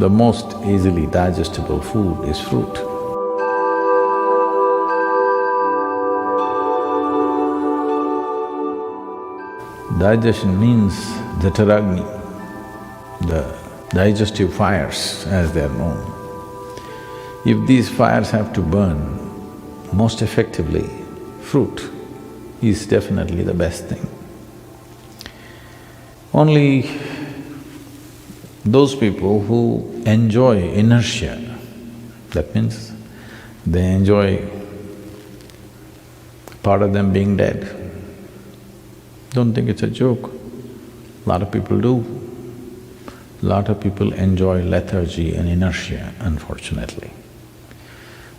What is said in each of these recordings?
The most easily digestible food is fruit. Digestion means the Jఠrāgni, the digestive fires as they are known. If these fires have to burn most effectively, fruit is definitely the best thing. Only those people who enjoy inertia, that means they enjoy part of them being dead. Don't think it's a joke. A lot of people do. A lot of people enjoy lethargy and inertia, unfortunately.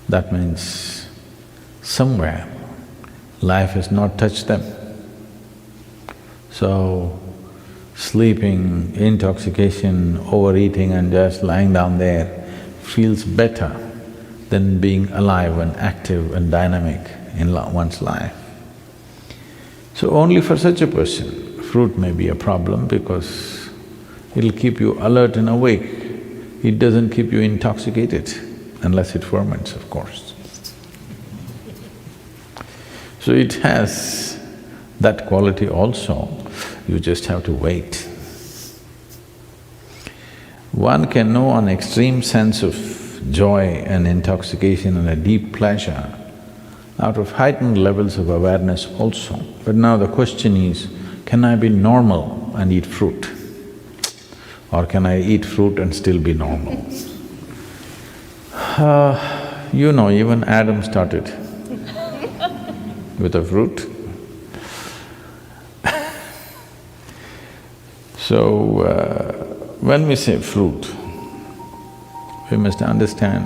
That means somewhere life has not touched them. So, sleeping, intoxication, overeating and just lying down there feels better than being alive and active and dynamic in one's life. So only for such a person, fruit may be a problem because it'll keep you alert and awake. It doesn't keep you intoxicated unless it ferments, of course. So it has that quality also, you just have to wait. One can know an extreme sense of joy and intoxication and a deep pleasure out of heightened levels of awareness also. But now the question is, can I be normal and eat fruit? Or can I eat fruit and still be normal? You know, even Adam started with a fruit. So, when we say fruit, we must understand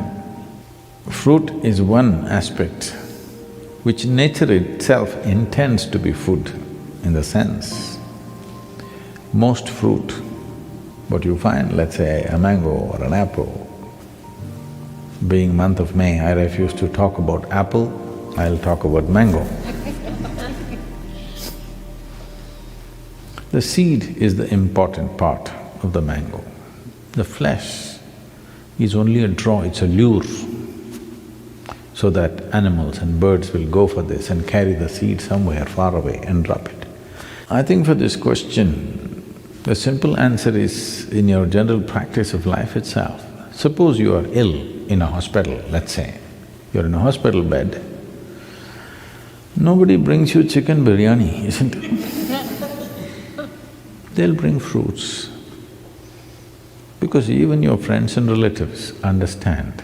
fruit is one aspect which nature itself intends to be food in the sense. Most fruit, what you find, let's say a mango or an apple, being month of May, I refuse to talk about apple, I'll talk about mango. The seed is the important part of the mango. The flesh is only a draw, it's a lure, so that animals and birds will go for this and carry the seed somewhere far away and drop it. I think for this question, the simple answer is in your general practice of life itself. Suppose you are ill in a hospital, let's say, you're in a hospital bed, nobody brings you chicken biryani, isn't it? They'll bring fruits. Because even your friends and relatives understand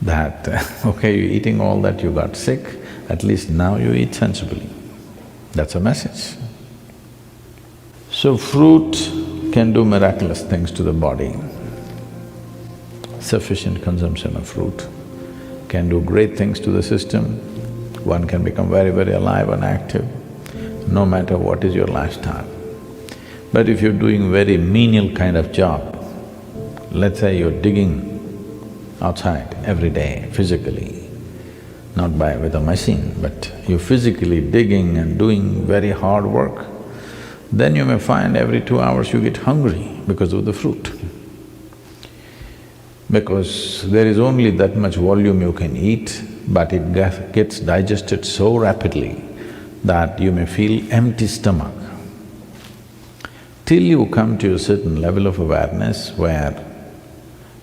that, okay, you're eating all that, you got sick, at least now you eat sensibly. That's a message. So fruit can do miraculous things to the body. Sufficient consumption of fruit can do great things to the system. One can become very, very alive and active, no matter what is your lifestyle. But if you're doing very menial kind of job, let's say you're digging outside every day physically, not with a machine, but you're physically digging and doing very hard work, then you may find every 2 hours you get hungry because of the fruit. Because there is only that much volume you can eat, but it gets digested so rapidly that you may feel empty stomach. Till you come to a certain level of awareness where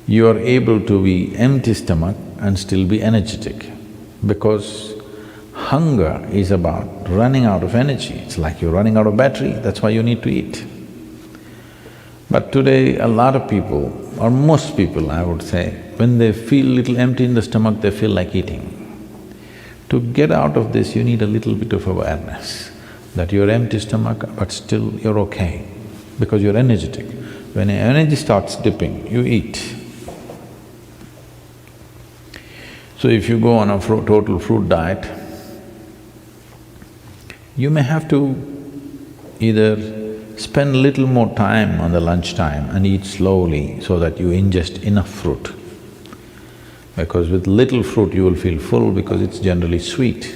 you are able to be empty stomach and still be energetic, because hunger is about running out of energy. It's like you're running out of battery, that's why you need to eat. But today, a lot of people, or most people I would say, when they feel little empty in the stomach, they feel like eating. To get out of this, you need a little bit of awareness that you're empty stomach but still you're okay, because you're energetic. When your energy starts dipping, you eat. So if you go on a total fruit diet, you may have to either spend little more time on the lunchtime and eat slowly so that you ingest enough fruit. Because with little fruit you will feel full because it's generally sweet.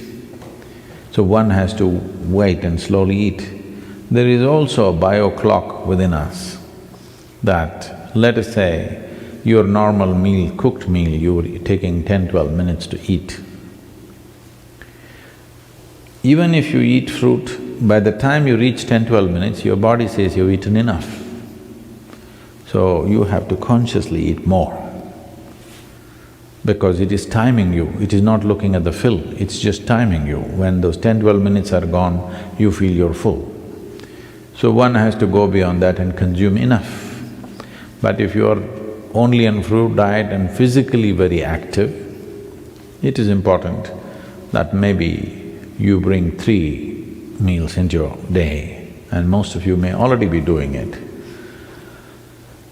So one has to wait and slowly eat. There is also a bio clock within us that, let us say, your normal meal, cooked meal, you're taking 10-12 minutes to eat. Even if you eat fruit, by the time you reach 10-12 minutes, your body says you've eaten enough. So you have to consciously eat more, because it is timing you, it is not looking at the fill, it's just timing you. When those 10-12 minutes are gone, you feel you're full. So one has to go beyond that and consume enough. But if you're only on fruit diet and physically very active, it is important that maybe you bring 3 meals into your day, and most of you may already be doing it.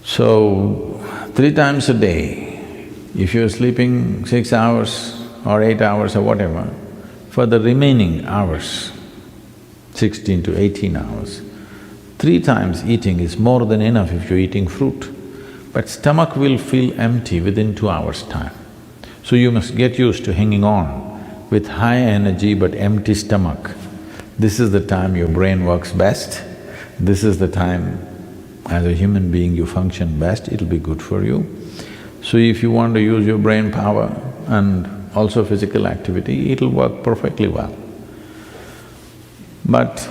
So, 3 times a day, if you're sleeping 6 hours or 8 hours or whatever, for the remaining hours, 16 to 18 hours, 3 times eating is more than enough if you're eating fruit. But stomach will feel empty within 2 hours' time. So you must get used to hanging on with high energy but empty stomach. This is the time your brain works best, this is the time as a human being you function best, it'll be good for you. So if you want to use your brain power and also physical activity, it'll work perfectly well. But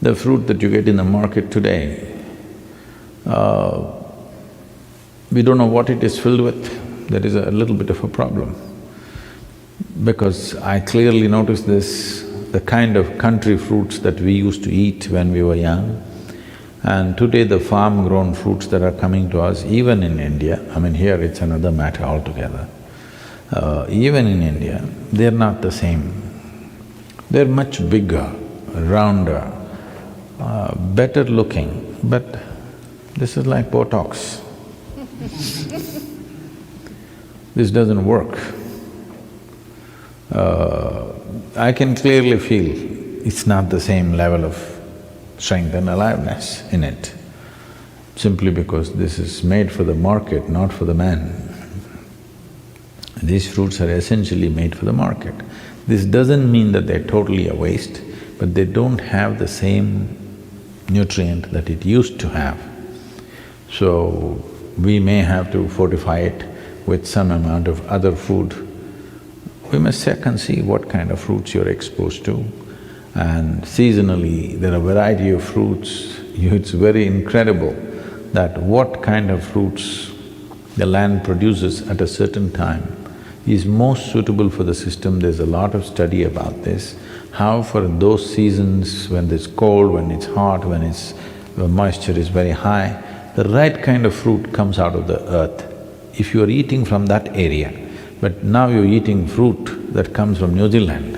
the fruit that you get in the market today, we don't know what it is filled with. There is a little bit of a problem. Because I clearly noticed this, the kind of country fruits that we used to eat when we were young, and today the farm-grown fruits that are coming to us, even in India, I mean here it's another matter altogether, even in India, they're not the same. They're much bigger, rounder, better looking, but this is like Botox. This doesn't work. I can clearly feel it's not the same level of strength and aliveness in it, simply because this is made for the market, not for the man. These fruits are essentially made for the market. This doesn't mean that they're totally a waste, but they don't have the same nutrient that it used to have. So, we may have to fortify it with some amount of other food. We must check and see what kind of fruits you're exposed to. And seasonally, there are a variety of fruits. It's very incredible that what kind of fruits the land produces at a certain time is most suitable for the system. There's a lot of study about this, how for those seasons when it's cold, when it's hot, when the moisture is very high, the right kind of fruit comes out of the earth. If you're eating from that area, but now you're eating fruit that comes from New Zealand,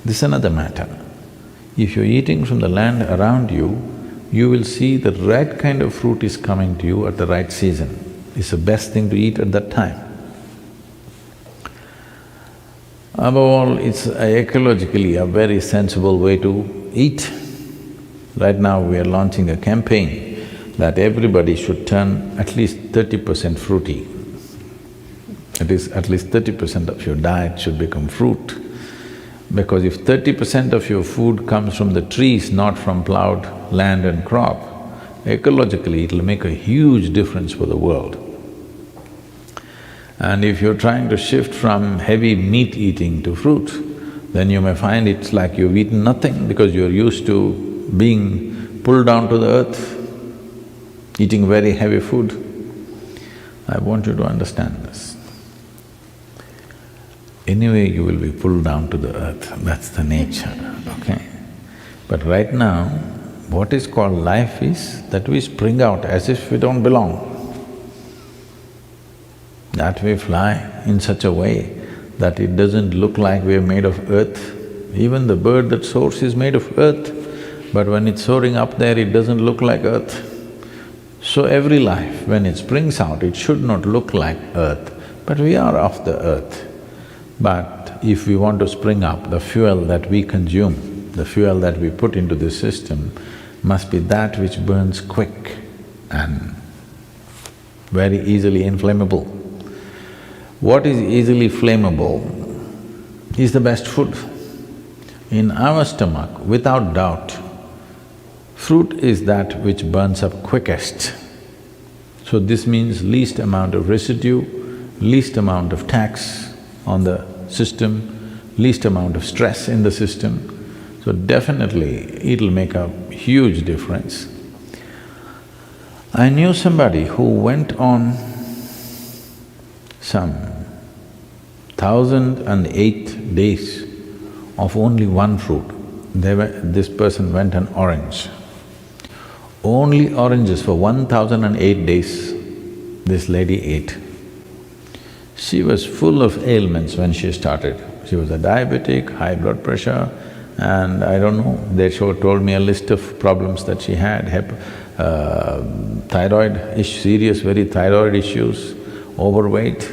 this is another matter. If you're eating from the land around you, you will see the right kind of fruit is coming to you at the right season. It's the best thing to eat at that time. Above all, it's ecologically a very sensible way to eat. Right now we are launching a campaign that everybody should turn at least 30% fruity. It is at least 30% of your diet should become fruit. Because if 30% of your food comes from the trees, not from plowed land and crop, ecologically it'll make a huge difference for the world. And if you're trying to shift from heavy meat eating to fruit, then you may find it's like you've eaten nothing because you're used to being pulled down to the earth, eating very heavy food. I want you to understand this. Anyway, you will be pulled down to the earth, that's the nature, okay? But right now, what is called life is that we spring out as if we don't belong. That we fly in such a way that it doesn't look like we're made of earth. Even the bird that soars is made of earth, but when it's soaring up there, it doesn't look like earth. So every life, when it springs out, it should not look like earth, but we are of the earth. But if we want to spring up, the fuel that we consume, the fuel that we put into this system must be that which burns quick and very easily inflammable. What is easily flammable is the best food. In our stomach, without doubt, Fruit is that which burns up quickest. So this means least amount of residue, least amount of tax on the system, least amount of stress in the system. So definitely it'll make a huge difference. I knew somebody who went on some 1008 days of only one fruit. This person went on orange. Only oranges for 1008 days this lady ate. She was full of ailments when she started. She was a diabetic, high blood pressure, and I don't know, they told me a list of problems that she had, serious very thyroid issues, overweight.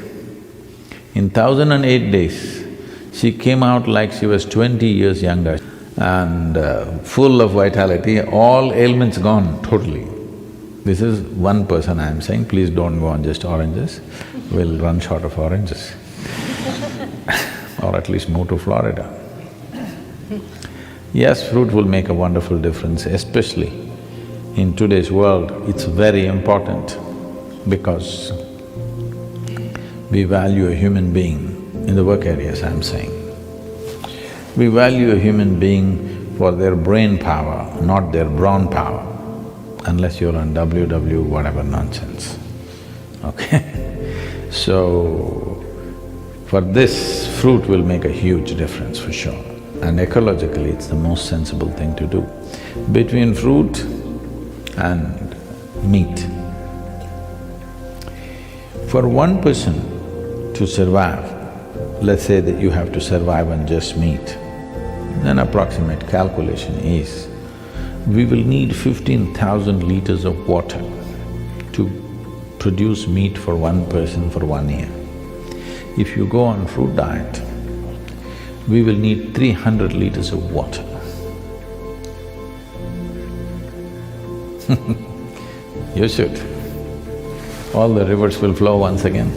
In 1008 days, she came out like she was 20 years younger and full of vitality, all ailments gone totally. This is one person I am saying, please don't go on just oranges, we'll run short of oranges or at least move to Florida. Yes, fruit will make a wonderful difference, especially in today's world. It's very important because we value a human being, in the work areas I'm saying. We value a human being for their brain power, not their brawn power, unless you're on WW whatever nonsense, okay? So, for this, fruit will make a huge difference for sure. And ecologically, it's the most sensible thing to do. Between fruit and meat, for one person to survive, let's say that you have to survive on just meat, an approximate calculation is, we will need 15,000 liters of water to produce meat for one person for 1 year. If you go on fruit diet, we will need 300 liters of water. You should. All the rivers will flow once again.